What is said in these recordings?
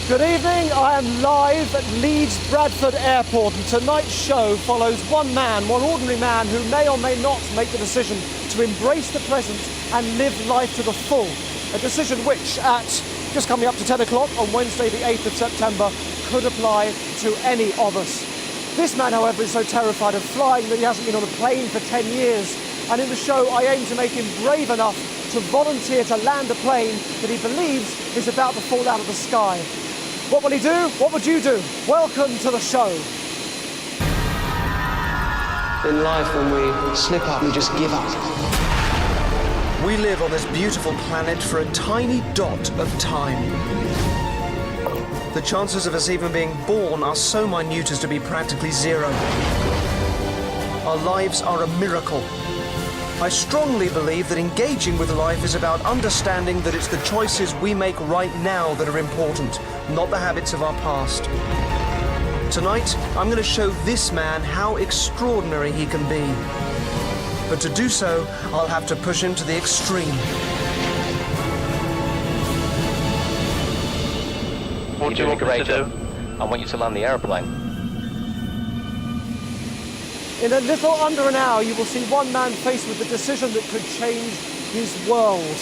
Good evening, I am live at Leeds Bradford Airport, and tonight's show follows one man, one ordinary man who may or may not make the decision to embrace the present and live life to the full. A decision which, at just coming up to 10 o'clock on Wednesday the 8th of September, could apply to any of us. This man, however, is so terrified of flying that he hasn't been on a plane for 10 years. And in the show, I aim to make him brave enough to volunteer to land a plane that he believes is about to fall out of the sky. What will he do? What would you do? Welcome to the show. In life, when we slip up, we just give up. We live on this beautiful planet for a tiny dot of time. The chances of us even being born are so minute as to be practically zero. Our lives are a miracle. I strongly believe that engaging with life is about understanding that it's the choices we make right now that are important, not the habits of our past. Tonight, I'm going to show this man how extraordinary he can be. But to do so, I'll have to push him to the extreme. What do you want me to do? I want you to land the aeroplane. In a little under an hour, you will see one man faced with a decision that could change his world.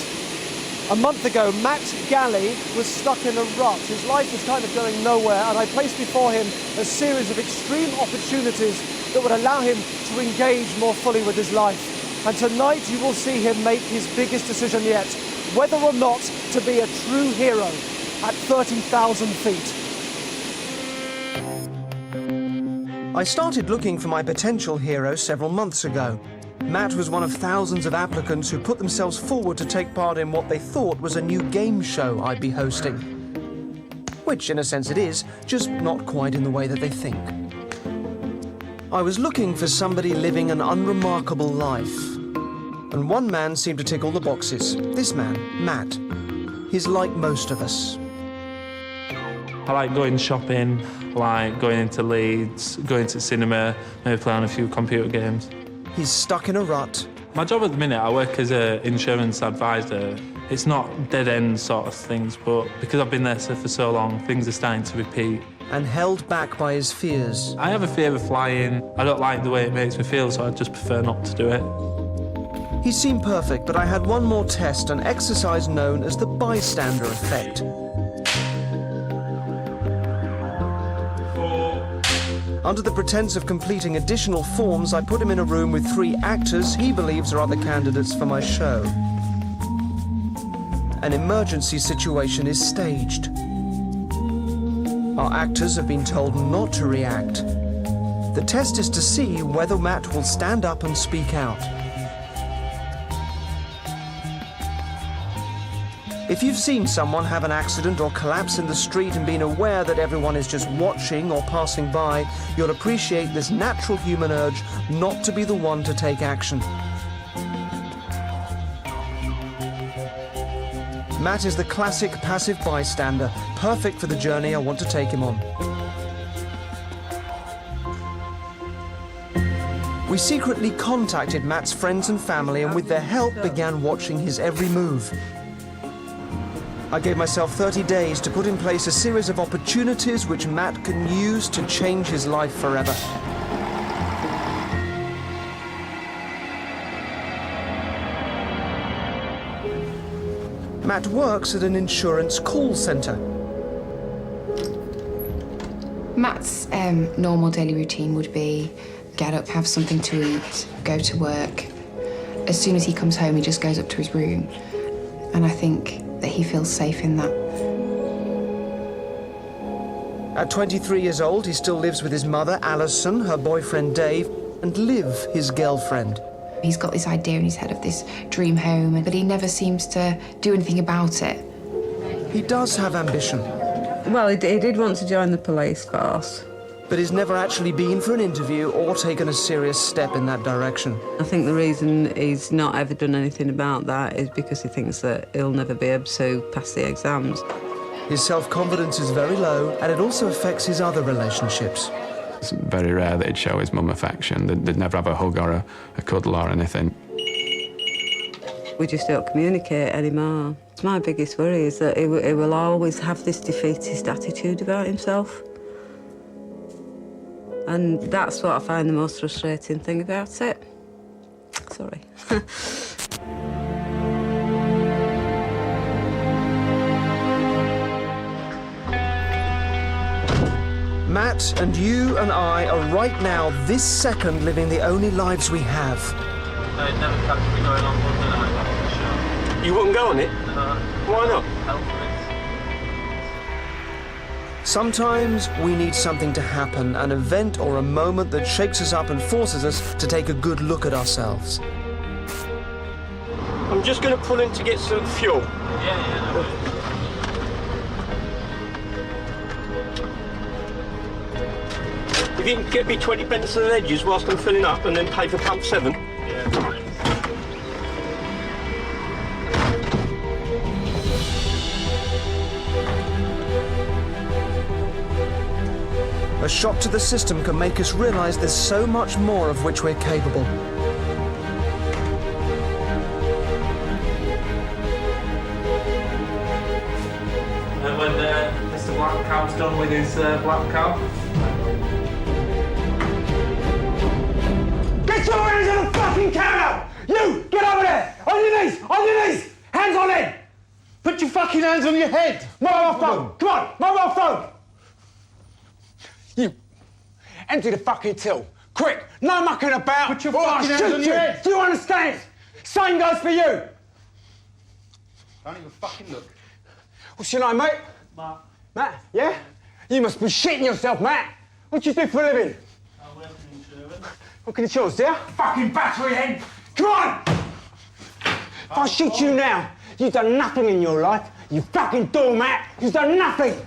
A month ago, Matt Galley was stuck in a rut. His life was kind of going nowhere, and I placed before him a series of extreme opportunities that would allow him to engage more fully with his life. And tonight, you will see him make his biggest decision yet, whether or not to be a true hero at 30,000 feet. I started looking for my potential hero several months ago. Matt was one of thousands of applicants who put themselves forward to take part in what they thought was a new game show I'd be hosting. Which, in a sense, it is, just not quite in the way that they think. I was looking for somebody living an unremarkable life. And one man seemed to tick all the boxes. This man, Matt. He's like most of us. I like going shopping, like going into Leeds, going to cinema, maybe playing a few computer games. He's stuck in a rut. My job at the minute, I work as an insurance advisor. It's not dead-end sort of things, but because I've been there for so long, things are starting to repeat. And held back by his fears. I have a fear of flying. I don't like the way it makes me feel, so I just prefer not to do it. He seemed perfect, but I had one more test, an exercise known as the bystander effect. Under the pretense of completing additional forms, I put him in a room with 3 actors he believes are other candidates for my show. An emergency situation is staged. Our actors have been told not to react. The test is to see whether Matt will stand up and speak out. If you've seen someone have an accident or collapse in the street and been aware that everyone is just watching or passing by, you'll appreciate this natural human urge not to be the one to take action. Matt is the classic passive bystander, perfect for the journey I want to take him on. We secretly contacted Matt's friends and family, and with their help began watching his every move. I gave myself 30 days to put in place a series of opportunities which Matt can use to change his life forever. Matt works at an insurance call center. Matt's normal daily routine would be get up, have something to eat, go to work. As soon as he comes home, he just goes up to his room. And I think that he feels safe in that. At 23 years old, he still lives with his mother, Alison, her boyfriend, Dave, and Liv, his girlfriend. He's got this idea in his head of this dream home, but he never seems to do anything about it. He does have ambition. Well, he did want to join the police force. But he's never actually been for an interview or taken a serious step in that direction. I think the reason he's not ever done anything about that is because he thinks that he'll never be able to pass the exams. His self-confidence is very low, and it also affects his other relationships. It's very rare that he'd show his mum affection. They'd never have a hug or a cuddle or anything. We just don't communicate anymore. My biggest worry is that he will always have this defeatist attitude about himself. And that's what I find the most frustrating thing about it. Sorry. Matt and you and I are right now, this second, living the only lives we have. They'd never catch me going on one night after the show. You wouldn't go on it? Why not? Sometimes we need something to happen, an event or a moment that shakes us up and forces us to take a good look at ourselves. I'm just going to pull in to get some fuel. Yeah, no worries. If you can get me 20 pence on the edges whilst I'm filling up and then pay for pump 7. Yeah, no worries. A shock to the system can make us realise there's so much more of which we're capable. And when Mr. Black Cow's done with his black cow. Get your hands on the fucking counter! You, get over there! On your knees! On your knees! Hands on head! Put your fucking hands on your head! Mobile phone! Come on, mobile phone! You, empty the fucking till. Quick, no mucking about! Put your fucking hands on your head! Do you understand? Same goes for you! Don't even fucking look. What's your name, mate? Matt. Matt, yeah? You must be shitting yourself, Matt! What do you do for a living? I work in insurance. Fucking insurance, do you? Fucking battery head! Come on! If I shoot you now, you've done nothing in your life. You fucking doormat! You've done nothing!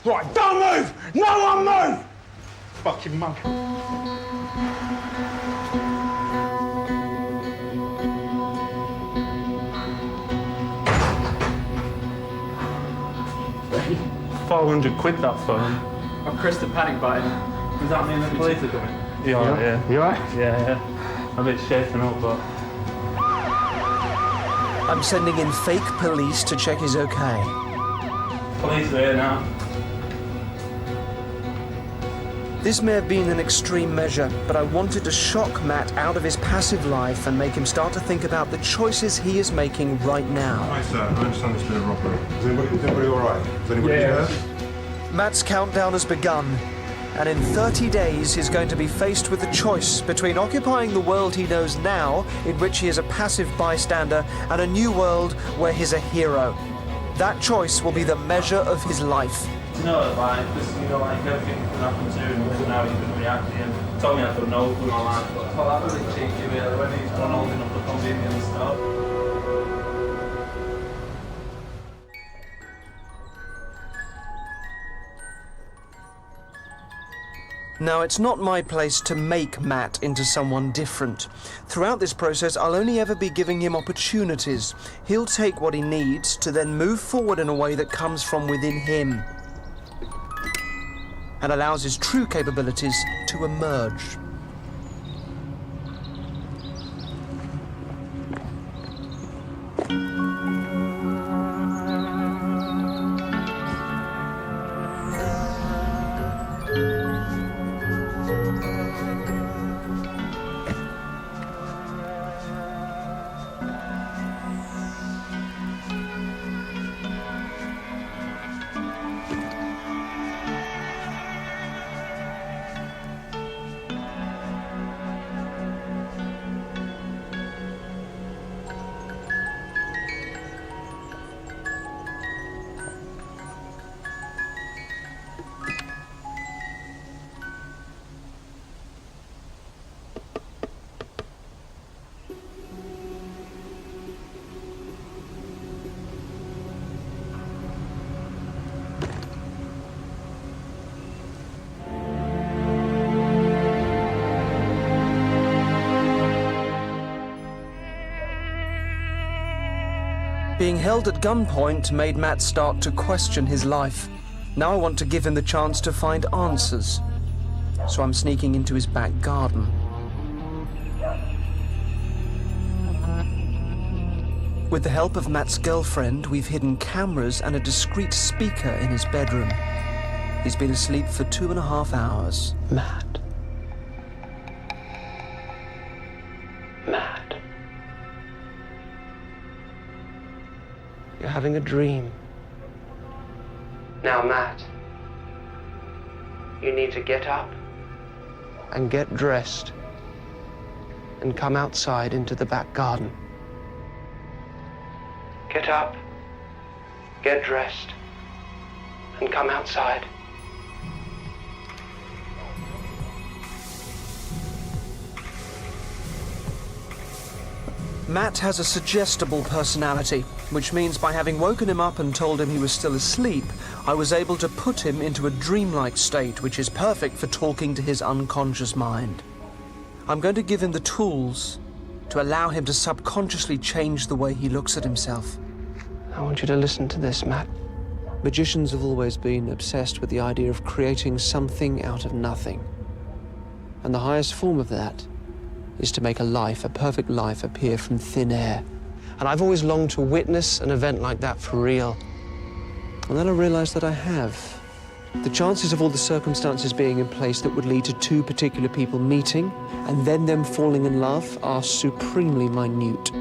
Right, don't move! No one move! Fucking mug. £400 that phone. I pressed the panic button. Does that mean the police are coming? You alright, yeah? You alright? Yeah. I'm a bit shaken up, but... I'm sending in fake police to check he's okay. Police are here now. This may have been an extreme measure, but I wanted to shock Matt out of his passive life and make him start to think about the choices he is making right now. Hi, sir. I understand this bit of robbery. Is anybody all right? Is anybody hurt? Matt's countdown has begun, and in 30 days he's going to be faced with the choice between occupying the world he knows now, in which he is a passive bystander, and a new world where he's a hero. That choice will be the measure of his life. You know, like, because, you know, like, everything can happen to him, and now he's going to react to him. Told me I could know with my life, but well, that was a cheeky really, when he's done holding up the convenience store. Now, it's not my place to make Matt into someone different. Throughout this process, I'll only ever be giving him opportunities. He'll take what he needs to then move forward in a way that comes from within him and allows his true capabilities to emerge. Being held at gunpoint made Matt start to question his life. Now I want to give him the chance to find answers. So I'm sneaking into his back garden. With the help of Matt's girlfriend, we've hidden cameras and a discreet speaker in his bedroom. He's been asleep for 2.5 hours. Matt. Matt. You're having a dream. Now, Matt, you need to get up and get dressed and come outside into the back garden. Get up, get dressed, and come outside. Matt has a suggestible personality, which means by having woken him up and told him he was still asleep, I was able to put him into a dreamlike state, which is perfect for talking to his unconscious mind. I'm going to give him the tools to allow him to subconsciously change the way he looks at himself. I want you to listen to this, Matt. Magicians have always been obsessed with the idea of creating something out of nothing. And the highest form of that is to make a life, a perfect life, appear from thin air. And I've always longed to witness an event like that for real. And then I realized that I have. The chances of all the circumstances being in place that would lead to two particular people meeting and then them falling in love are supremely minute.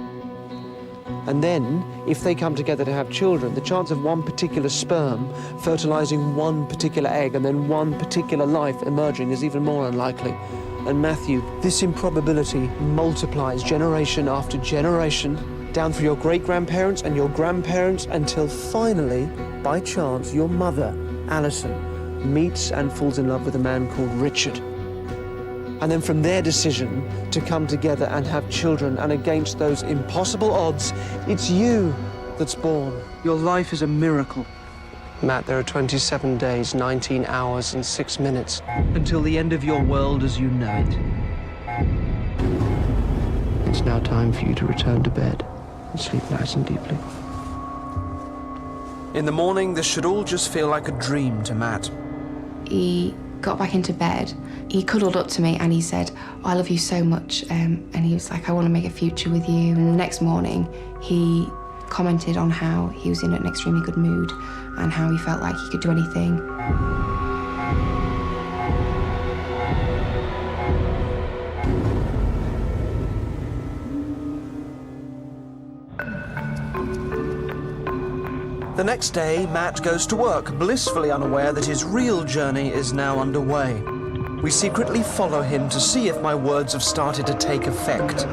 And then, if they come together to have children, the chance of one particular sperm fertilizing one particular egg and then one particular life emerging is even more unlikely. And Matthew, this improbability multiplies generation after generation, down through your great-grandparents and your grandparents, until finally, by chance, your mother, Alison, meets and falls in love with a man called Richard. And then from their decision to come together and have children, and against those impossible odds, it's you that's born. Your life is a miracle. Matt, there are 27 days, 19 hours, and 6 minutes. Until the end of your world as you know it. It's now time for you to return to bed and sleep nice and deeply. In the morning, this should all just feel like a dream to Matt. He got back into bed. He cuddled up to me and he said, "I love you so much." And he was like, "I want to make a future with you." And the next morning, he commented on how he was in an extremely good mood and how he felt like he could do anything. The next day, Matt goes to work, blissfully unaware that his real journey is now underway. We secretly follow him to see if my words have started to take effect.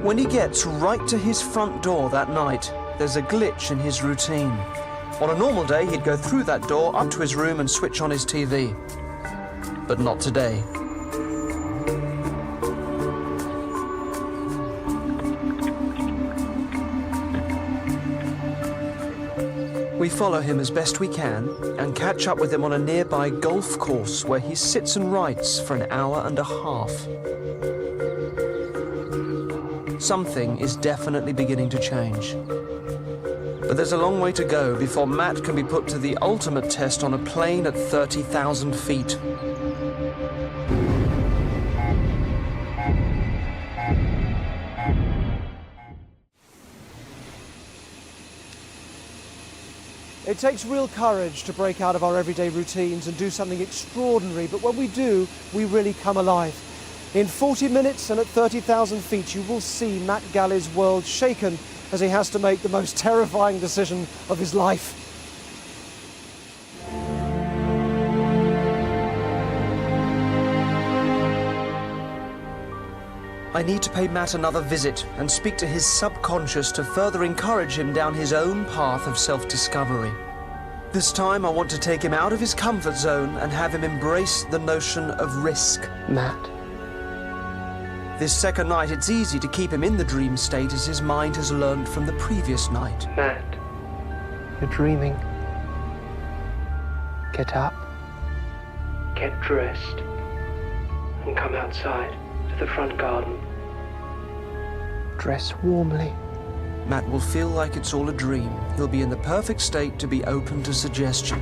When he gets right to his front door that night, there's a glitch in his routine. On a normal day, he'd go through that door, up to his room and switch on his TV. But not today. We follow him as best we can and catch up with him on a nearby golf course where he sits and writes for an hour and a half. Something is definitely beginning to change. But there's a long way to go before Matt can be put to the ultimate test on a plane at 30,000 feet. It takes real courage to break out of our everyday routines and do something extraordinary, but when we do, we really come alive. In 40 minutes and at 30,000 feet, you will see Matt Galley's world shaken as he has to make the most terrifying decision of his life. I need to pay Matt another visit and speak to his subconscious to further encourage him down his own path of self-discovery. This time I want to take him out of his comfort zone and have him embrace the notion of risk. Matt. This second night, it's easy to keep him in the dream state as his mind has learned from the previous night. Matt, you're dreaming. Get up, get dressed, and come outside to the front garden. Dress warmly. Matt will feel like it's all a dream. He'll be in the perfect state to be open to suggestion.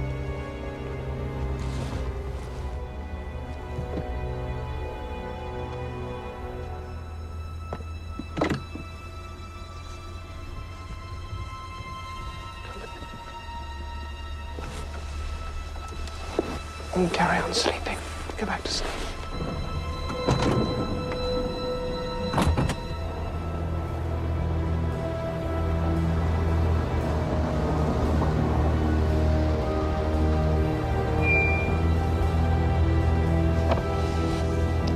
And carry on sleeping. Go back to sleep.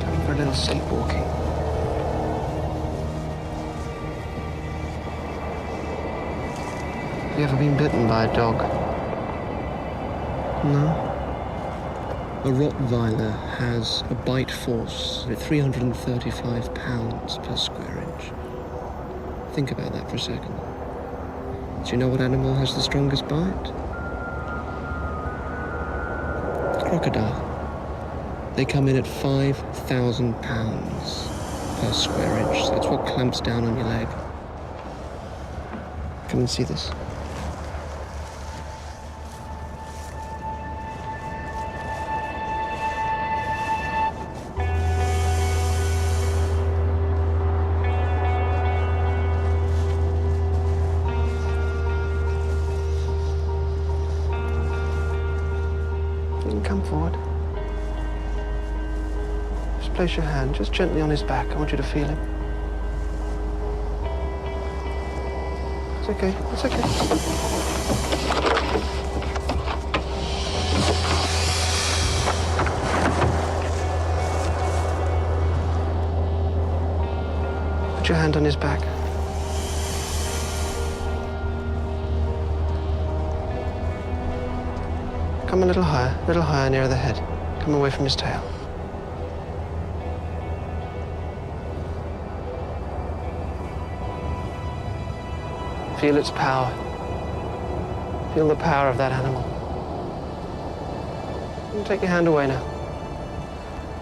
Going for a little sleepwalking. Have you ever been bitten by a dog? No? A Rottweiler has a bite force of 335 pounds per square inch. Think about that for a second. Do you know what animal has the strongest bite? Crocodile. They come in at 5,000 pounds per square inch. That's what clamps down on your leg. Come and see this. Come forward. Just place your hand just gently on his back. I want you to feel him. It's okay. It's okay. Put your hand on his back. Come a little higher near the head. Come away from his tail. Feel its power. Feel the power of that animal. And take your hand away now.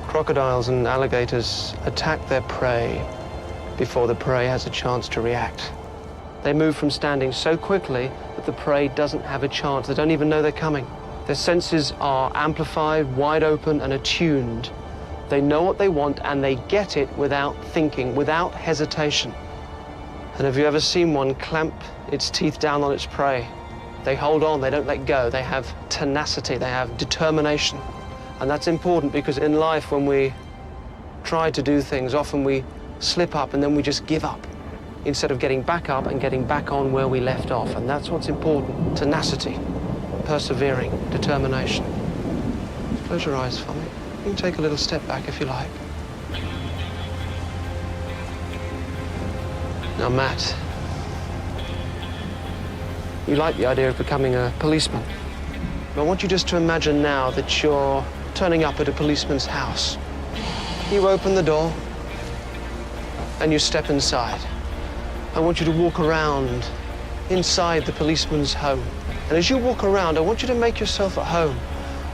Crocodiles and alligators attack their prey before the prey has a chance to react. They move from standing so quickly that the prey doesn't have a chance. They don't even know they're coming. Their senses are amplified, wide open, and attuned. They know what they want, and they get it without thinking, without hesitation. And have you ever seen one clamp its teeth down on its prey? They hold on, they don't let go. They have tenacity, they have determination. And that's important because in life, when we try to do things, often we slip up and then we just give up instead of getting back up and getting back on where we left off. And that's what's important, tenacity. Persevering, determination. Close your eyes for me. You can take a little step back if you like. Now, Matt, you like the idea of becoming a policeman. But I want you just to imagine now that you're turning up at a policeman's house. You open the door and you step inside. I want you to walk around inside the policeman's home. And as you walk around, I want you to make yourself at home.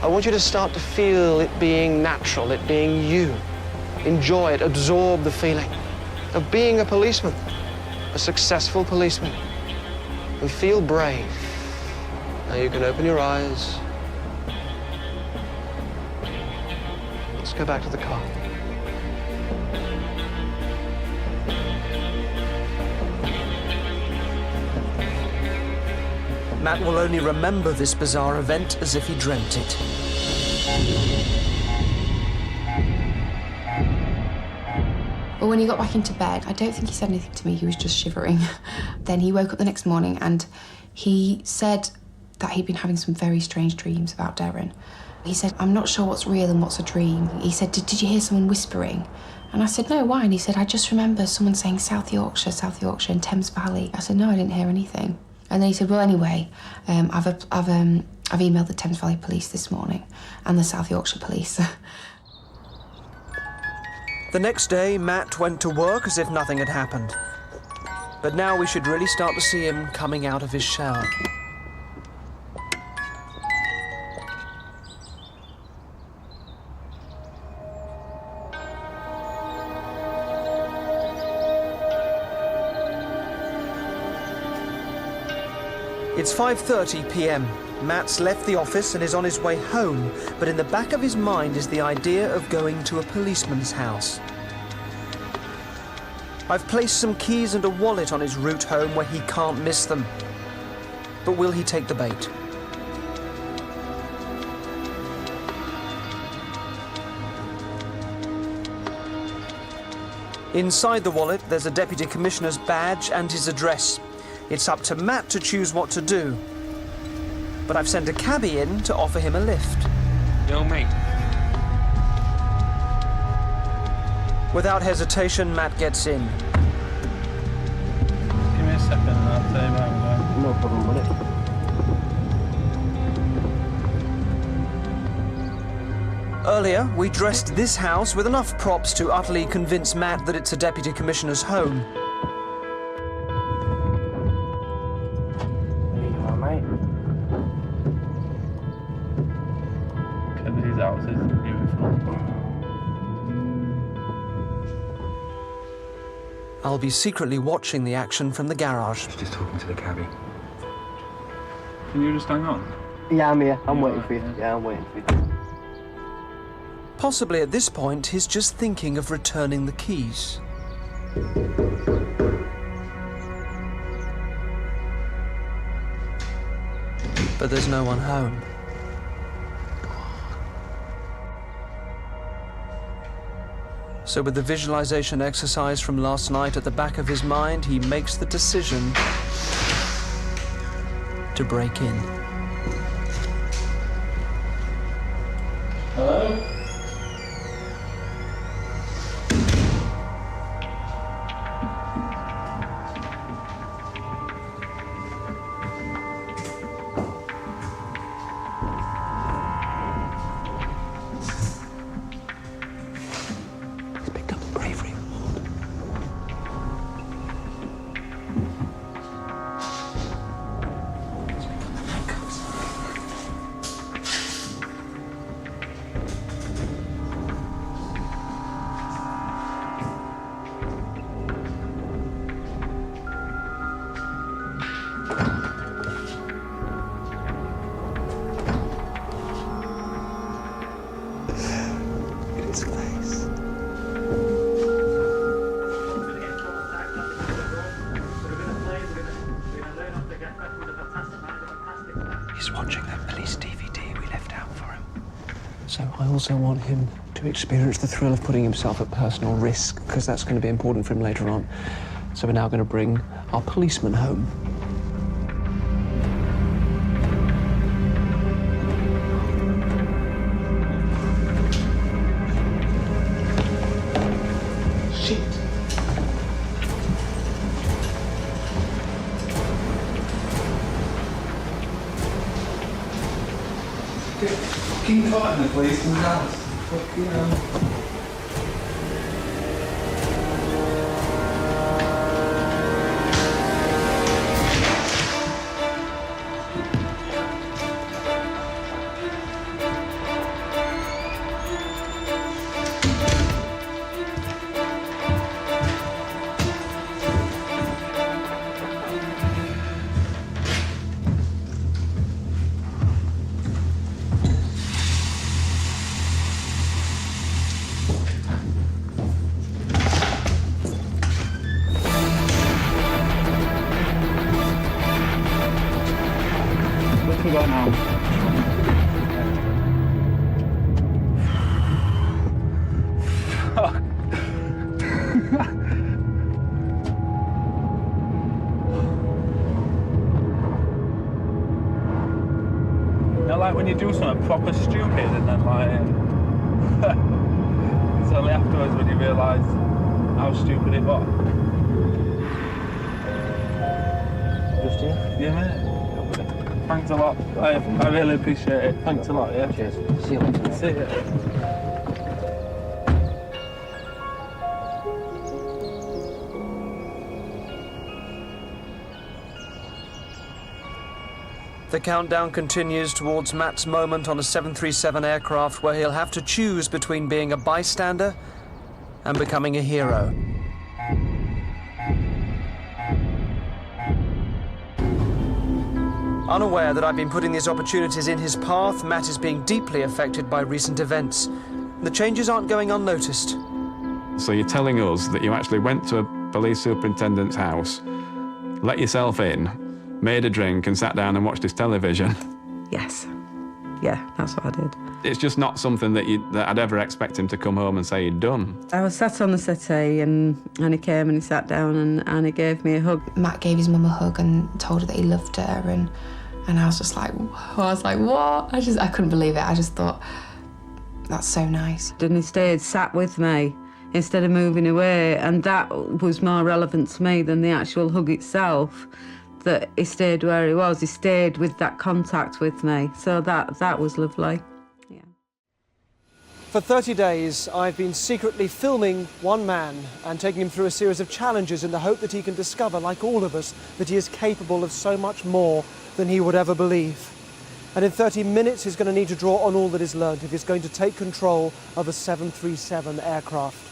I want you to start to feel it being natural, it being you. Enjoy it, absorb the feeling of being a policeman, a successful policeman, and feel brave. Now you can open your eyes. Let's go back to the car. Matt will only remember this bizarre event as if he dreamt it. Well, when he got back into bed, I don't think he said anything to me. He was just shivering. Then he woke up the next morning and he said that he'd been having some very strange dreams about Derren. He said, I'm not sure what's real and what's a dream. He said, did you hear someone whispering? And I said, no, why? And he said, I just remember someone saying South Yorkshire and Thames Valley. I said, no, I didn't hear anything. And then he said, well, anyway, I've emailed the Thames Valley Police this morning and the South Yorkshire Police. The next day, Matt went to work as if nothing had happened. But now we should really start to see him coming out of his shell. It's 5:30 p.m. Matt's left the office and is on his way home, but in the back of his mind is the idea of going to a policeman's house. I've placed some keys and a wallet on his route home where he can't miss them. But will he take the bait? Inside the wallet, there's a Deputy Commissioner's badge and his address. It's up to Matt to choose what to do. But I've sent a cabbie in to offer him a lift. Yo, mate. Without hesitation, Matt gets in. Give me a second and I'll tell you where I'm going. No problem with it. Earlier, we dressed this house with enough props to utterly convince Matt that it's a Deputy Commissioner's home. There you are, mate. These houses are beautiful. I'll be secretly watching the action from the garage. Just talking to the cabbie. Can you just hang on? Yeah, I'm here. I'm waiting for you. Yeah, I'm waiting for you. Possibly at this point, he's just thinking of returning the keys. But there's no one home. So with the visualization exercise from last night at the back of his mind, he makes the decision to break in. Hello? He's watching that police DVD we left out for him. So I also want him to experience the thrill of putting himself at personal risk, because that's going to be important for him later on. So we're now going to bring our policeman home. Fucking caught in the policeman's house. Fucking hell. We got now. You know, like when you do something proper stupid and then like it's only afterwards when you realise how stupid it was. Just here? Yeah, mate. Thanks a lot. I really appreciate it. Thanks a lot, yeah? Cheers. See you later. See you. The countdown continues towards Matt's moment on a 737 aircraft where he'll have to choose between being a bystander and becoming a hero. Unaware that I've been putting these opportunities in his path, Matt is being deeply affected by recent events. The changes aren't going unnoticed. So you're telling us that you actually went to a police superintendent's house, let yourself in, made a drink and sat down and watched his television? Yes. Yeah, that's what I did. It's just not something that I'd ever expect him to come home and say he'd done. I was sat on the settee and he came and he sat down and he gave me a hug. Matt gave his mum a hug and told her that he loved her, and I was just like, what? I couldn't believe it. I just thought, that's so nice. And he stayed sat with me instead of moving away, and that was more relevant to me than the actual hug itself, that he stayed where he was. He stayed with that contact with me, so that was lovely. Yeah. For 30 days, I've been secretly filming one man and taking him through a series of challenges in the hope that he can discover, like all of us, that he is capable of so much more than he would ever believe. And in 30 minutes, he's going to need to draw on all that he's learned if he's going to take control of a 737 aircraft.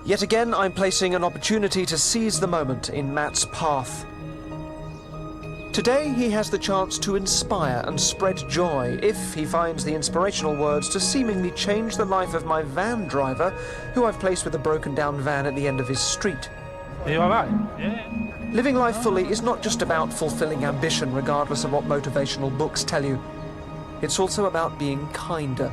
Yet again, I'm placing an opportunity to seize the moment in Matt's path. Today, he has the chance to inspire and spread joy if he finds the inspirational words to seemingly change the life of my van driver, who I've placed with a broken-down van at the end of his street. Are you all right? Yeah. Living life fully is not just about fulfilling ambition, regardless of what motivational books tell you. It's also about being kinder.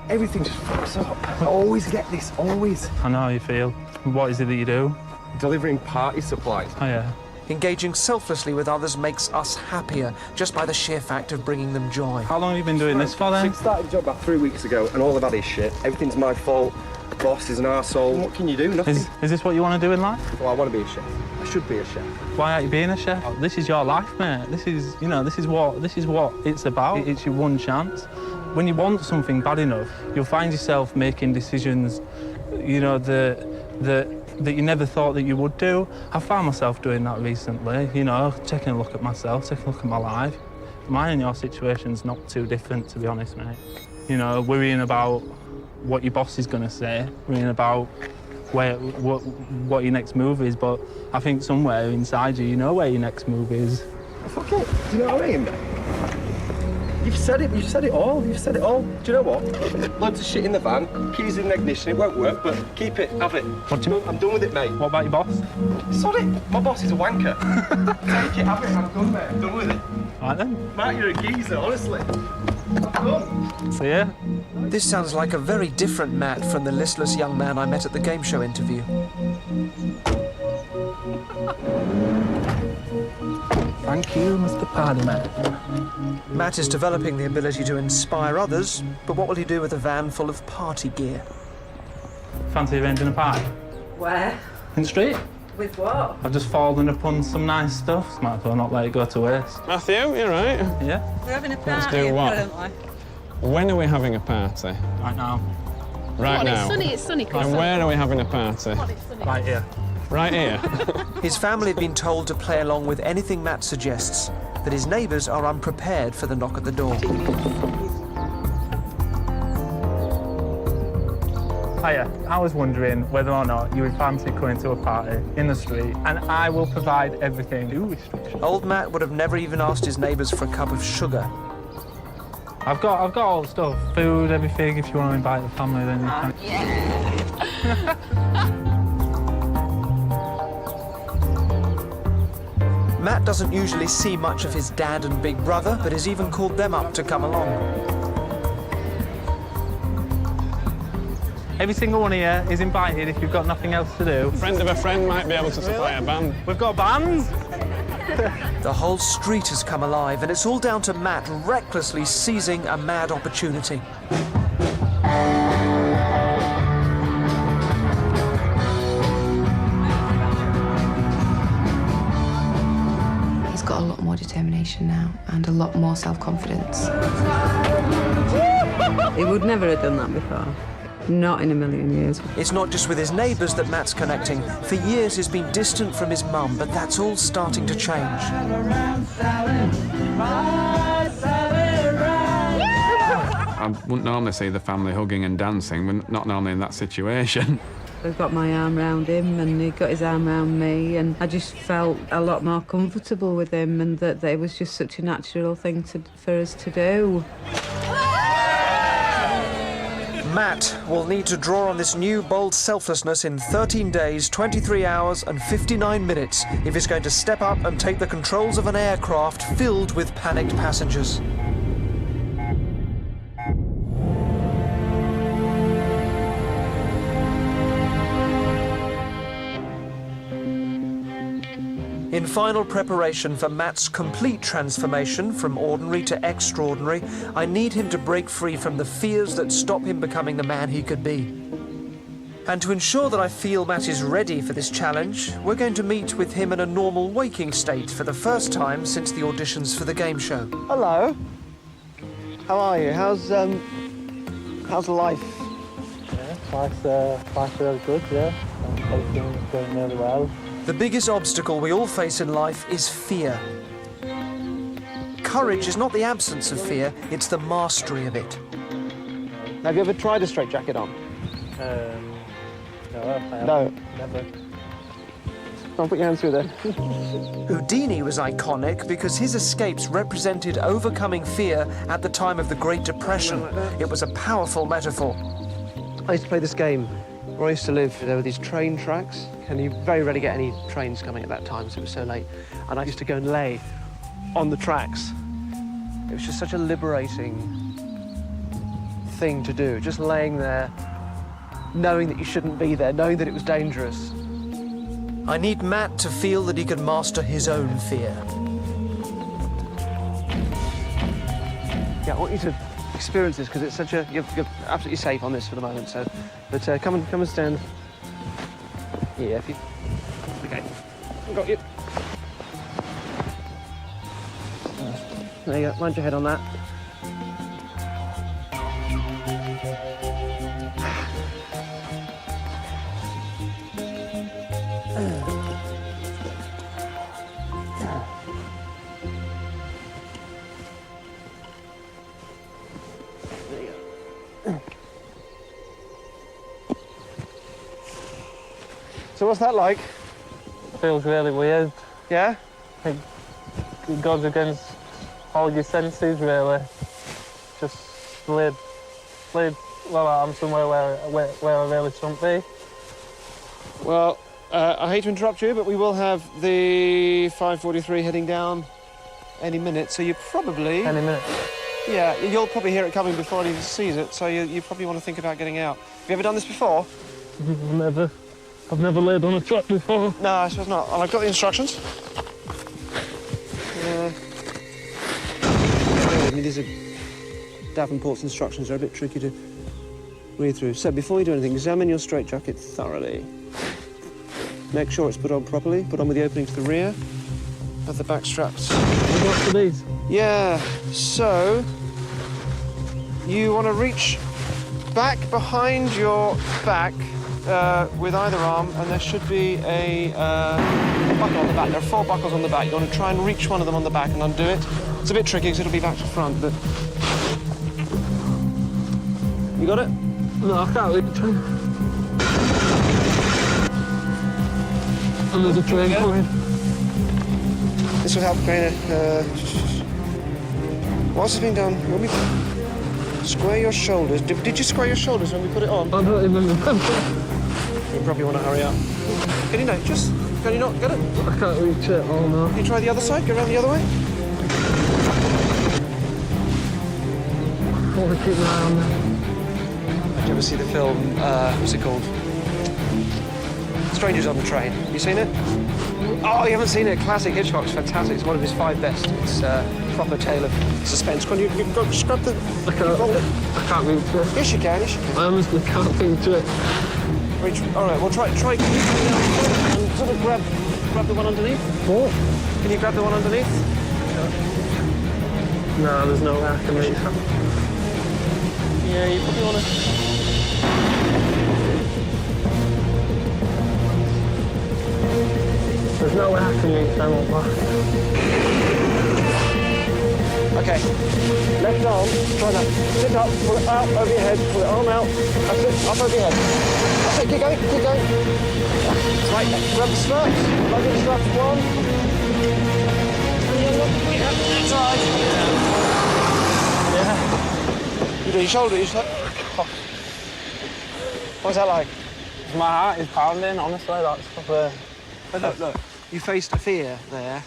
Everything just fucks up. I always get this, always. I know how you feel. What is it that you do? Delivering party supplies. Oh, yeah. Engaging selflessly with others makes us happier, just by the sheer fact of bringing them joy. How long have you been doing this for, then? I started the job about 3 weeks ago, and all I've had is shit. Everything's my fault. The boss is an arsehole. What can you do? Nothing. Is this what you want to do in life? Well, I want to be a chef. I should be a chef. Why aren't you being a chef? This is your life, mate. This is what it's about. It's your one chance. When you want something bad enough, you'll find yourself making decisions, you know, that you never thought that you would do. I found myself doing that recently, you know, taking a look at myself, taking a look at my life. Mine and your situation's not too different, to be honest, mate. You know, worrying about what your boss is going to say, worrying about what your next move is, but I think somewhere inside you know where your next move is. Fuck it, do you know what I mean? You've said it all. Do you know what? Loads of shit in the van, keys in the ignition, it won't work, but keep it, have it. What do you mean? I'm done with it, mate. What about your boss? Sod it, my boss is a wanker. Take it, have it, I'm done, mate. I'm done with it. All right then. Matt, you're a geezer, honestly. I'm done. See ya. This sounds like a very different Matt from the listless young man I met at the game show interview. Thank you, Mr. Partyman. Matt is developing the ability to inspire others, but what will he do with a van full of party gear? Fancy arranging a party? Where? In the street? With what? I've just fallen upon some nice stuff. Might as well not let it go to waste. Matthew, you're right. Yeah? We're having a party, Let's do what? apparently. When are we having a party? Right now. Right now. It's sunny, Chris. And where are we having a party? Right here. Right here. His family have been told to play along with anything Matt suggests, but his neighbours are unprepared for the knock at the door. Hiya, I was wondering whether or not you would fancy coming to a party in the street, and I will provide everything. No restrictions. Old Matt would have never even asked his neighbours for a cup of sugar. I've got all the stuff, food, everything. If you want to invite the family, then you can. Yeah. Matt doesn't usually see much of his dad and big brother, but has even called them up to come along. Every single one here is invited if you've got nothing else to do. A friend of a friend might be able to supply a band. We've got bands. The whole street has come alive, and it's all down to Matt recklessly seizing a mad opportunity. He's got a lot more determination now and a lot more self-confidence. He would never have done that before. Not in a million years. It's not just with his neighbours that Matt's connecting. For years he's been distant from his mum, but that's all starting to change. I wouldn't normally see the family hugging and dancing. We're not normally in that situation. I've got my arm round him and he got his arm round me, and I just felt a lot more comfortable with him, and that it was just such a natural thing for us to do. Matt Matt will need to draw on this new bold selflessness in 13 days, 23 hours and 59 minutes if he's going to step up and take the controls of an aircraft filled with panicked passengers. In final preparation for Matt's complete transformation from ordinary to extraordinary, I need him to break free from the fears that stop him becoming the man he could be. And to ensure that I feel Matt is ready for this challenge, we're going to meet with him in a normal waking state for the first time since the auditions for the game show. Hello. How are you? How's life? Yeah, life's really good, yeah. Everything's going really well. The biggest obstacle we all face in life is fear. Courage is not the absence of fear, it's the mastery of it. Have you ever tried a straitjacket on? No, I haven't. No. Never. I'll put your hands through there. Houdini was iconic because his escapes represented overcoming fear at the time of the Great Depression. It was a powerful metaphor. I used to play this game where I used to live. There were these train tracks, and you very rarely get any trains coming at that time, so it was so late. And I used to go and lay on the tracks. It was just such a liberating thing to do, just laying there, knowing that you shouldn't be there, knowing that it was dangerous. I need Matt to feel that he can master his own fear. Yeah, I want you to experience this because it's such a... You're absolutely safe on this for the moment, so... But come and stand. Yeah, if you... Okay. Got you. There you go. Mind your head on that. So what's that like? Feels really weird. Yeah? It goes against all your senses, really. Just slid. Well, I'm somewhere where I really shouldn't be. Well, I hate to interrupt you, but we will have the 543 heading down any minute, so you probably... Any minute? Yeah, you'll probably hear it coming before anyone sees it, so you probably want to think about getting out. Have you ever done this before? Never. I've never laid on a track before. No, I suppose not. And I've got the instructions. I mean, these are Davenport's instructions. They're a bit tricky to read through. So before you do anything, examine your straitjacket thoroughly. Make sure it's put on properly. Put on with the opening to the rear. Have the back straps. What for these? Yeah. So you want to reach back behind your back with either arm, and there should be a buckle on the back. There are 4 buckles on the back. You want to try and reach one of them on the back and undo it. It's a bit tricky because it'll be back to front, but... You got it? No, I can't reach it. And there's a train coming. This will help, Grainer. Whilst it's being done, when we square your shoulders... Did you square your shoulders when we put it on? I don't even remember. You probably want to hurry up. Can you not? Can you not get it? I can't reach it. Oh, no. Can you try the other side? Go around the other way? I want to keep my eye on there. Did you ever see the film, what's it called? Strangers on the Train. Have you seen it? Oh, you haven't seen it? Classic Hitchcock. It's fantastic. It's one of his 5 best. It's a proper tale of suspense. Can you go scrub the... I can't reach it. Yes, you can. Yes, you can. I honestly can't reach it. Reach. All right, well, try and sort of grab the one underneath. What? Can you grab the one underneath? No, there's no way I can reach it. Yeah, you probably want to... There's no way I can reach them up. Okay. Left arm, try that. Sit up, pull it out over your head, pull the arm out. That's it, up over your head. That's it, keep going, keep going. Right, grab the straps, plug in the straps, 1. And the other. Yeah, that's right. Yeah. You do your shoulder, you just like... Oh. What's that like? My heart is pounding, honestly, that's proper... But look, you faced a fear there.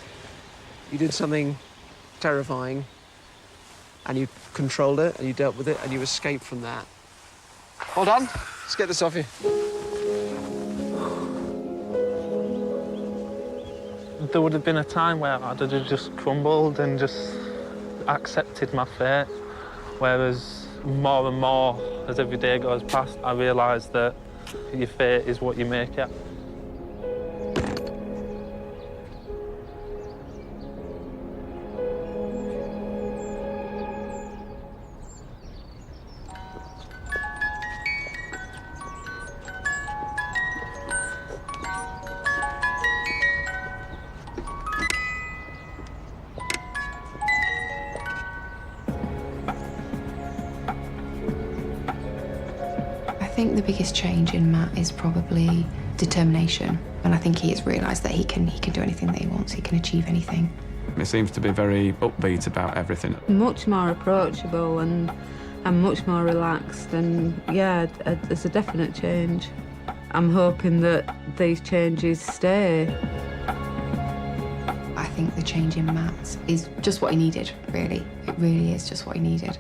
You did something terrifying, and you controlled it, and you dealt with it, and you escaped from that. Hold on, let's get this off you. There would have been a time where I'd have just crumbled and just accepted my fate, whereas more and more, as every day goes past, I realise that your fate is what you make it. I think the biggest change in Matt is probably determination, and I think he has realised that he can do anything that he wants, he can achieve anything. He seems to be very upbeat about everything. Much more approachable and much more relaxed, and yeah, there's a definite change. I'm hoping that these changes stay. I think the change in Matt is just what he needed, really. It really is just what he needed.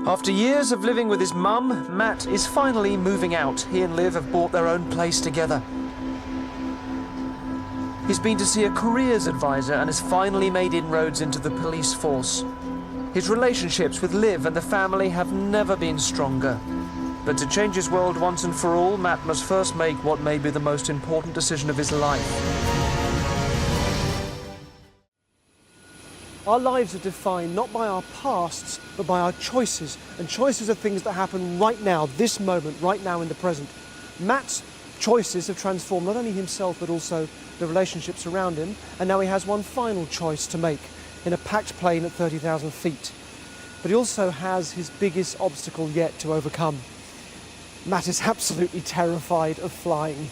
After years of living with his mum, Matt is finally moving out. He and Liv have bought their own place together. He's been to see a careers advisor and has finally made inroads into the police force. His relationships with Liv and the family have never been stronger. But to change his world once and for all, Matt must first make what may be the most important decision of his life. Our lives are defined not by our pasts, but by our choices. And choices are things that happen right now, this moment, right now in the present. Matt's choices have transformed not only himself, but also the relationships around him. And now he has one final choice to make in a packed plane at 30,000 feet. But he also has his biggest obstacle yet to overcome. Matt is absolutely terrified of flying.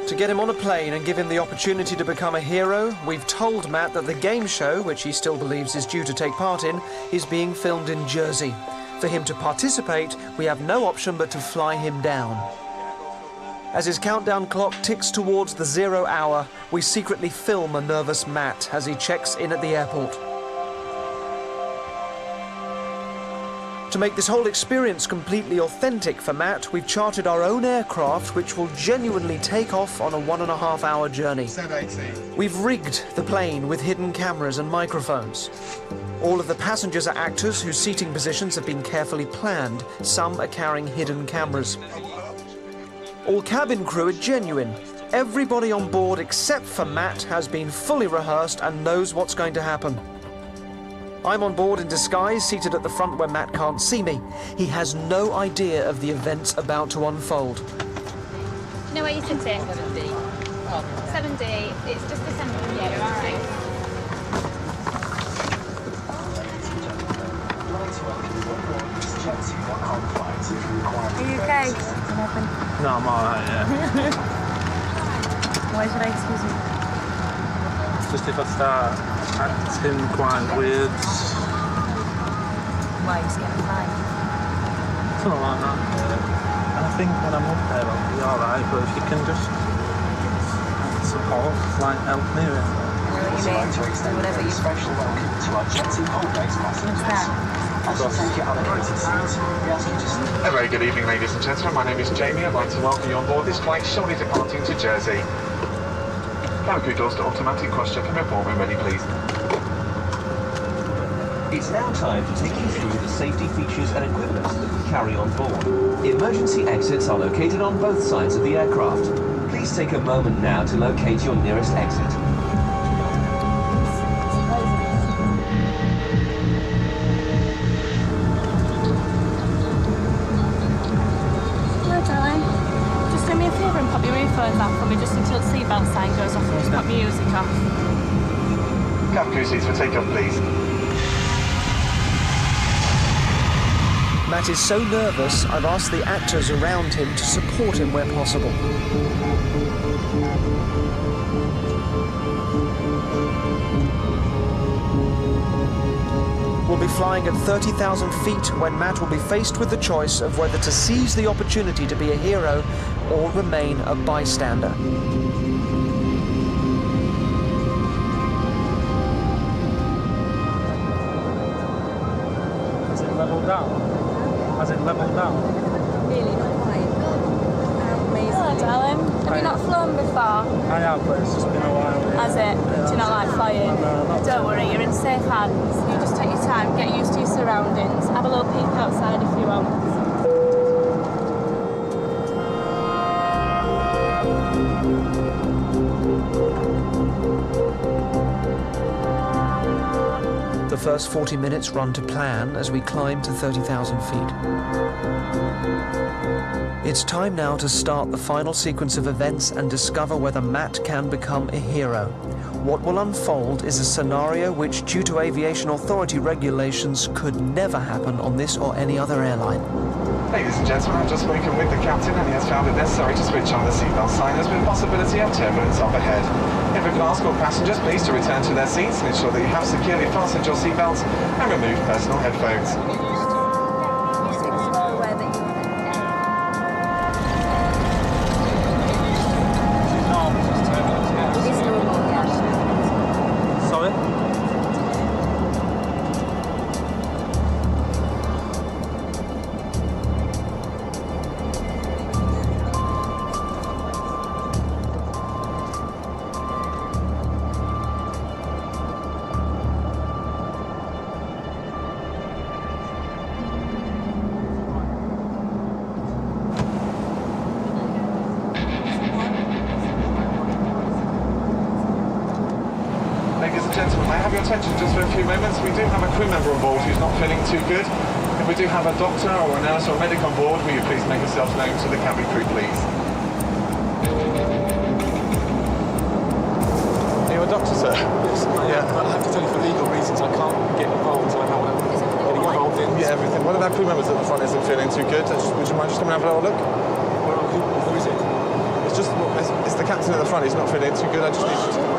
To get him on a plane and give him the opportunity to become a hero, we've told Matt that the game show, which he still believes is due to take part in, is being filmed in Jersey. For him to participate, we have no option but to fly him down. As his countdown clock ticks towards the 0 hour, we secretly film a nervous Matt as he checks in at the airport. To make this whole experience completely authentic for Matt, we've chartered our own aircraft which will genuinely take off on a 1.5 hour journey. We've rigged the plane with hidden cameras and microphones. All of the passengers are actors whose seating positions have been carefully planned. Some are carrying hidden cameras. All cabin crew are genuine. Everybody on board except for Matt has been fully rehearsed and knows what's going to happen. I'm on board in disguise, seated at the front where Matt can't see me. He has no idea of the events about to unfold. Do you know where you're sitting? 7D. 7D. It's just December. Yeah, you're all right. Are you okay? No, I'm all right, yeah. Why should I excuse you? Just if I start acting quite weird. Why are you scared of flying? Something like that. And I think when I'm up there, I'll be all right, but if you can just support, like, help me with it. What do you mean? Whatever you... Special welcome to our Jetty home-based passengers. What's that? As you take your allocated seats, we ask you to... A very good evening, ladies and gentlemen. My name is Jamie. I'd like to welcome you on board this flight, shortly departing to Jersey. Now your doors to automatic cross-check and report when ready, please. It's now time to take you through the safety features and equipment that we carry on board. Emergency exits are located on both sides of the aircraft. Please take a moment now to locate your nearest exit. No, darling. Just do me a favour. over and pop your earphones out for me just until the seatbelt sign goes off and just pop music off? Cabin crew seats for takeoff, please. Matt is so nervous, I've asked the actors around him to support him where possible. We'll be flying at 30,000 feet when Matt will be faced with the choice of whether to seize the opportunity to be a hero or remain a bystander. Has it leveled down? Has it leveled down? Really, not quite. Amazing. Hello, darling. Have you not flown before? I have, but it's just been a while. Has it? Do you not like flying? No, Don't worry, you're in safe hands. You just take your time, get used to your surroundings. Have a little peek outside if you want. The first 40 minutes run to plan as we climb to 30,000 feet. It's time now to start the final sequence of events and discover whether Matt can become a hero. What will unfold is a scenario which, due to aviation authority regulations, could never happen on this or any other airline. Ladies and gentlemen, I've just spoken with the captain and he has found it necessary to switch on the seatbelt sign. There's been a possibility of turbulence up ahead. If we could ask all passengers please to return to their seats and ensure that you have securely fastened your seatbelts and remove personal headphones. Sorry? Ladies and gentlemen, may I have your attention just for a few moments? We do have a crew member on board who's not feeling too good. If we do have a doctor or a nurse or a medic on board, will you please make yourselves known to the cabin crew, please? Are you a doctor, sir? Yes, yeah. But I have to tell you for legal reasons I can't get involved until I know what I'm getting involved in. Yeah, everything. One of our crew members at the front isn't feeling too good. Would you mind just coming and have a little look? Who is it? It's the captain at the front. He's not feeling too good. I just need you to come on.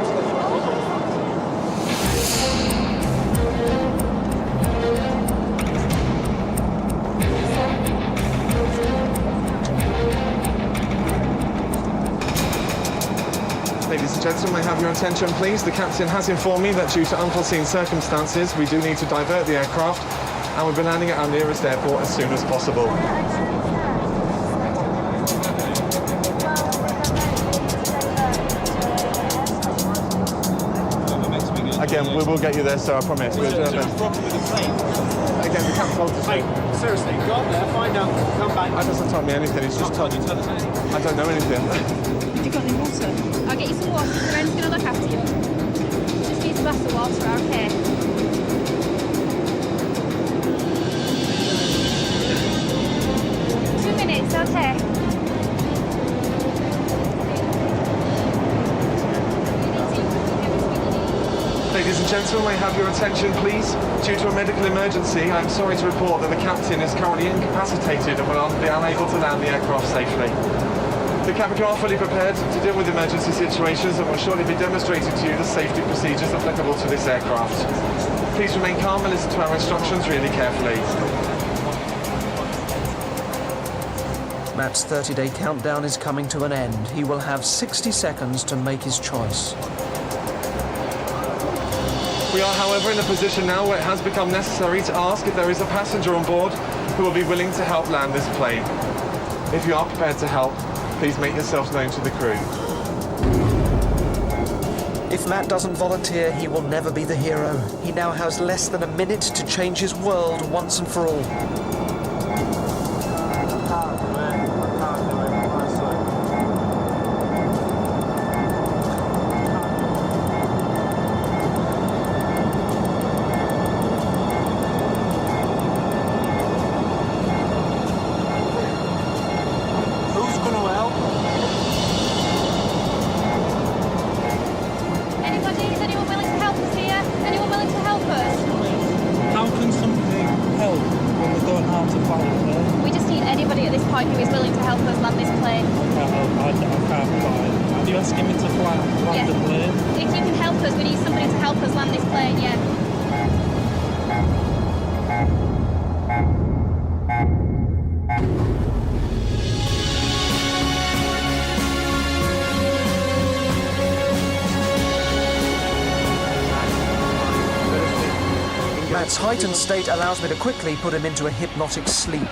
Ladies and gentlemen, may I have your attention, please? The captain has informed me that due to unforeseen circumstances, we do need to divert the aircraft, and we'll be landing at our nearest airport as soon as possible. Again, we will get you there, sir, I promise. We'll do our best. Again, the captain told us. Hey, seriously, go up there, find out, come back. He doesn't tell me anything, he's just told you. I don't know anything. Have you got any water? I'll get you some water. Corinne's going to look after you. Just need a glass of water, okay? 2 minutes, okay? Ladies and gentlemen, may I have your attention, please? Due to a medical emergency, I'm sorry to report that the captain is currently incapacitated and will be unable to land the aircraft safely. The cabin crew are fully prepared to deal with emergency situations and will shortly be demonstrating to you the safety procedures applicable to this aircraft. Please remain calm and listen to our instructions really carefully. Matt's 30-day countdown is coming to an end. He will have 60 seconds to make his choice. We are, however, in a position now where it has become necessary to ask if there is a passenger on board who will be willing to help land this plane. If you are prepared to help, please make yourselves known to the crew. If Matt doesn't volunteer, he will never be the hero. He now has less than a minute to change his world once and for all. anybody at this point who is willing to help us land this plane. I can't fly. Are you asking me to land the plane? If you can help us, we need somebody to help us land this plane, yeah. Matt's heightened state allows me to quickly put him into a hypnotic sleep.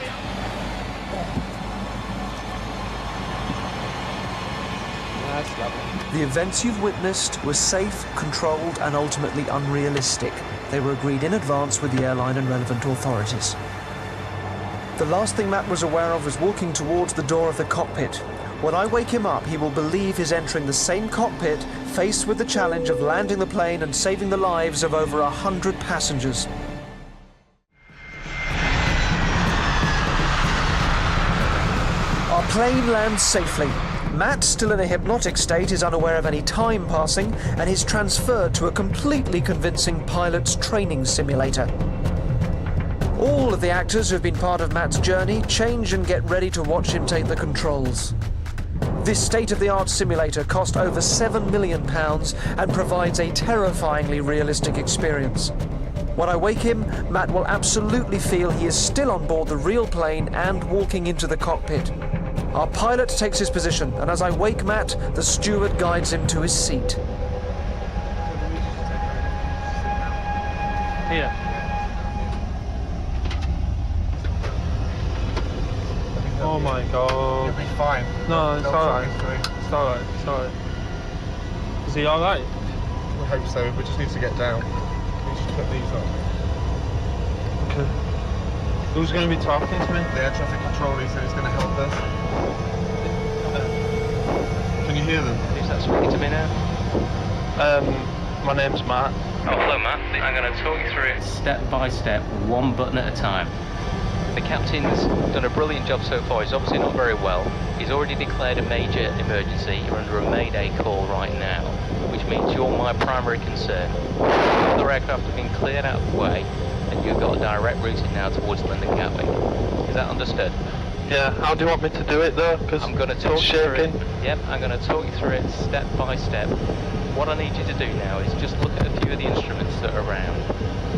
That's lovely. The events you've witnessed were safe, controlled, and ultimately unrealistic. They were agreed in advance with the airline and relevant authorities. The last thing Matt was aware of was walking towards the door of the cockpit. When I wake him up, he will believe he's entering the same cockpit, faced with the challenge of landing the plane and saving the lives of over 100 passengers. Our plane lands safely. Matt, still in a hypnotic state, is unaware of any time passing and is transferred to a completely convincing pilot's training simulator. All of the actors who've been part of Matt's journey change and get ready to watch him take the controls. This state-of-the-art simulator cost over £7 million and provides a terrifyingly realistic experience. When I wake him, Matt will absolutely feel he is still on board the real plane and walking into the cockpit. Our pilot takes his position, and as I wake Matt, the steward guides him to his seat. Here. Oh my god. You'll be fine. No, it's They'll alright. talk you through. It's alright, it's alright. Is he alright? We hope so. We just need to get down. We need to put these on. Okay. Who's going to be talking to me? The air traffic controller, he said he's going to help us. Can you hear them? Who's that speaking to me now? My name's Matt. Oh, hello, Matt. I'm going to talk you through it step by step, one button at a time. The captain's done a brilliant job so far. He's obviously not very well. He's already declared a major emergency. You're under a mayday call right now, which means you're my primary concern. Other aircraft have been cleared out of the way, and you've got a direct routing now towards London Gatwick. Is that understood? Yeah, how do you want me to do it though? Because I'm going to talk you through it. Yep, I'm going to talk you through it step by step. What I need you to do now is just look at a few of the instruments that are around.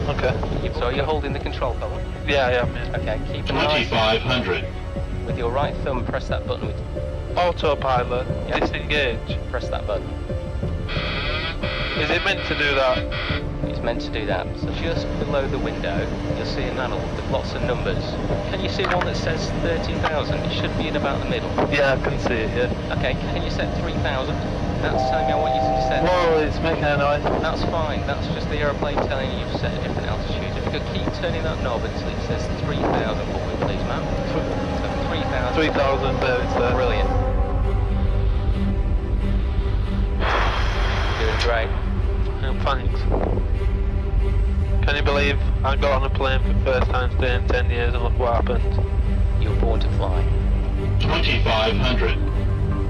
Okay. So you're holding the control column? Yeah, yeah. Okay, keep an eye. 2500. With your right thumb, press that button. Autopilot. Yep. Disengage. Press that button. Is it meant to do that? It's meant to do that. So just below the window, you'll see a panel with lots of numbers. Can you see one that says 30,000? It should be in about the middle. Yeah, I can see it, yeah. Okay, can you set 3,000? That's telling me I want you to set... Whoa, it's making a noise. That's fine. That's just the aeroplane telling you you've set a different altitude. If you could keep turning that knob until it says 3,000 for me, please, ma'am. So 3,000. 3,000, there it's there. Brilliant. Doing great. Thanks. Can you believe I got on a plane for the first time today in 10 years and look what happened? You're born to fly. 2500.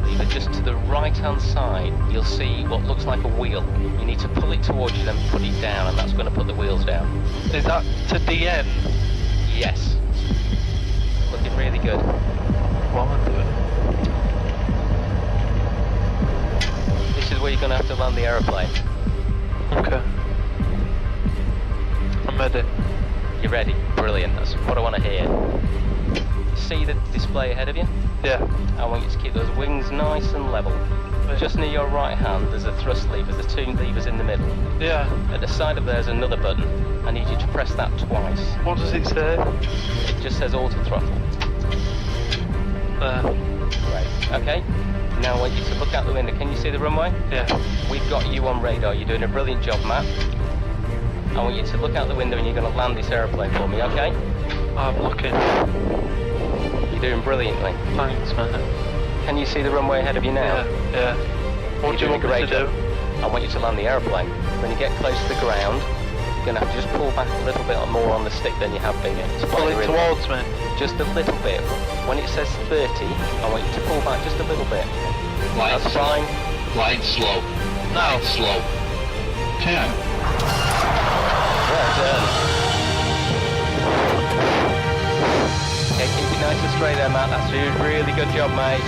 Leave it just to the right-hand side. You'll see what looks like a wheel. You need to pull it towards you, then put it down, and that's going to put the wheels down. Is that to the end? Yes. Looking really good. What am I doing? This is where you're going to have to land the aeroplane. Okay. I'm ready. You're ready? Brilliant. That's what I want to hear. See the display ahead of you? Yeah. I want you to keep those wings nice and level. Just near your right hand, there's a thrust lever. There's two levers in the middle. Yeah. At the side of there's another button. I need you to press that twice. What does it say? It just says auto throttle. There. Great. Okay. Now I want you to look out the window. Can you see the runway? Yeah. We've got you on radar. You're doing a brilliant job, Matt. I want you to look out the window and you're going to land this aeroplane for me, okay? I'm looking. You're doing brilliantly. Thanks, man. Can you see the runway ahead of you now? Yeah. What do you want me to do? I want you to land the aeroplane. When you get close to the ground, you're going to have to just pull back a little bit more on the stick than you have been. Pull it towards me? Just a little bit. When it says 30, I want you to pull back just a little bit. Glide That's fine. Glide slow. Now. Glide slow. 10. Well done. Okay, keep it Nice and straight there, Matt. That's a really good job, mate.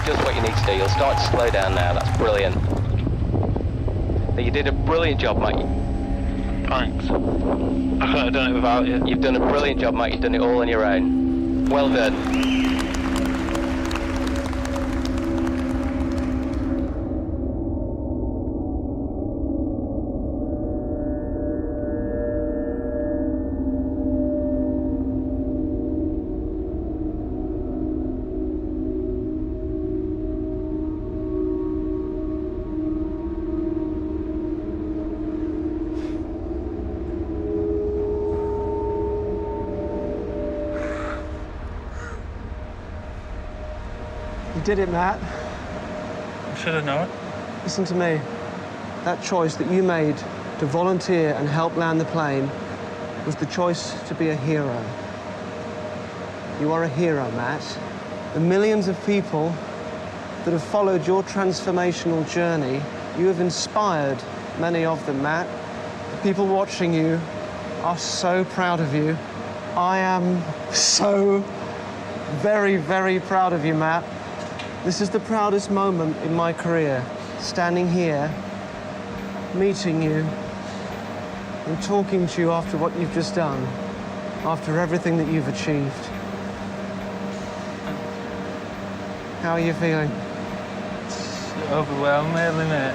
Just what you need to do. You'll start to slow down now. That's brilliant. You did a brilliant job, mate. Thanks. I couldn't have done it without you. You've done a brilliant job, mate. You've done it all on your own. Well done. You did it, Matt. I should have known. Listen to me. That choice that you made to volunteer and help land the plane was the choice to be a hero. You are a hero, Matt. The millions of people that have followed your transformational journey, you have inspired many of them, Matt. The people watching you are so proud of you. I am so very, very proud of you, Matt. This is the proudest moment in my career, standing here, meeting you, and talking to you after what you've just done, after everything that you've achieved. How are you feeling? It's overwhelming, mate.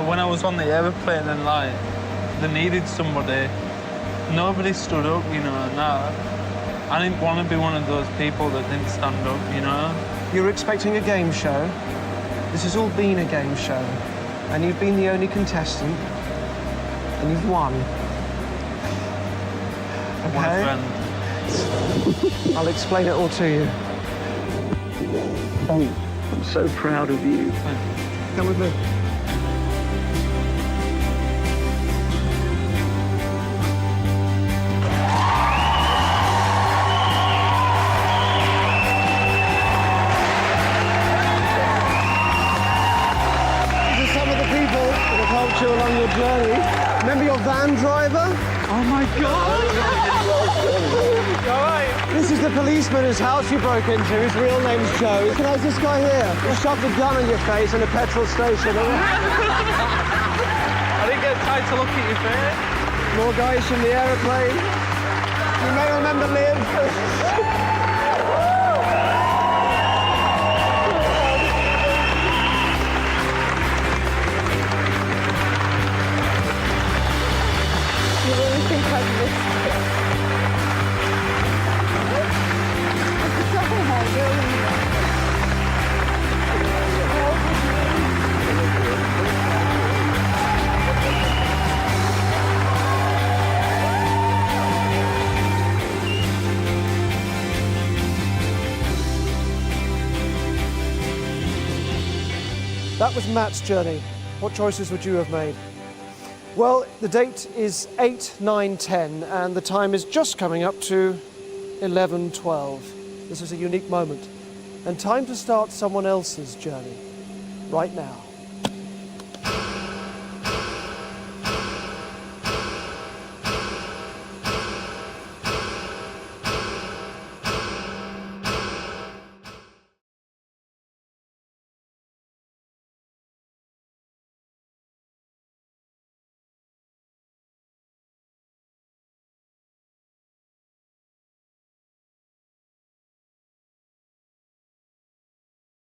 When I was on the aeroplane and, like, they needed somebody, nobody stood up, you know, and that. I didn't want to be one of those people that didn't stand up, you know? You're expecting a game show. This has all been a game show. And you've been the only contestant. And you've won. I want a friend. I'll explain it all to you. I'm so proud of you. Come with me. You along your journey. Remember your van driver? Oh my God! This is the policeman whose house you broke into. His real name's Joe. Recognize this guy here? He shoved a gun in your face in a petrol station. I didn't get time to look at your face. More guys from the aeroplane. You may remember Liv. That was Matt's journey. What choices would you have made? Well, the date is 8/9/10, and the time is just coming up to 11:12. This is a unique moment, and time to start someone else's journey right now.